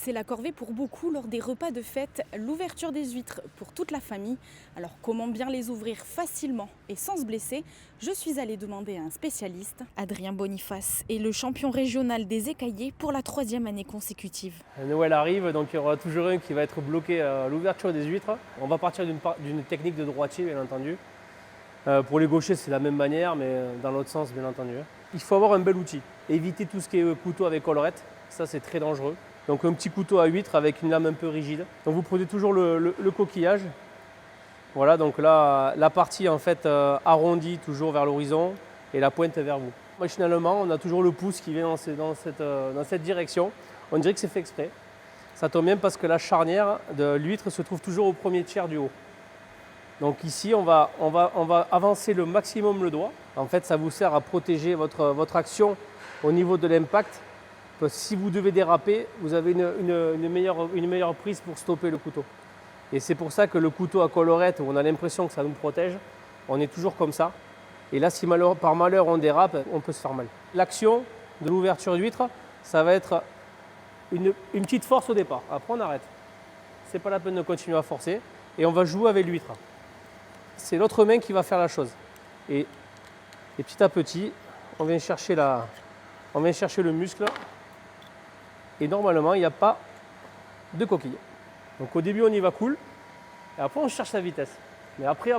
C'est la corvée pour beaucoup lors des repas de fête, l'ouverture des huîtres pour toute la famille. Alors comment bien les ouvrir facilement et sans se blesser? Je suis allée demander à un spécialiste. Adrien Boniface est le champion régional des écaillés pour la 3e année consécutive. Noël arrive, donc il y aura toujours un qui va être bloqué à l'ouverture des huîtres. On va partir d'une technique de droitier, bien entendu. Pour les gauchers, c'est la même manière, mais dans l'autre sens, bien entendu. Il faut avoir un bel outil. Éviter tout ce qui est couteau avec collerette, ça c'est très dangereux. Donc un petit couteau à huître avec une lame un peu rigide. Donc vous prenez toujours le coquillage. Voilà, donc là, la partie en fait arrondie toujours vers l'horizon et la pointe vers vous. Machinalement, on a toujours le pouce qui vient dans cette direction. On dirait que c'est fait exprès. Ça tombe bien parce que la charnière de l'huître se trouve toujours au premier tiers du haut. Donc ici, on va avancer le maximum le doigt. En fait, ça vous sert à protéger votre action au niveau de l'impact. Si vous devez déraper, vous avez une meilleure prise pour stopper le couteau. Et c'est pour ça que le couteau à collerette, où on a l'impression que ça nous protège, on est toujours comme ça. Et là, si par malheur on dérape, on peut se faire mal. L'action de l'ouverture d'huître, ça va être une petite force au départ. Après, on arrête. Ce n'est pas la peine de continuer à forcer. Et on va jouer avec l'huître. C'est l'autre main qui va faire la chose. Et petit à petit, on vient chercher le muscle. Et normalement, il n'y a pas de coquille. Donc au début, on y va cool. Et après, on cherche la vitesse. Mais après.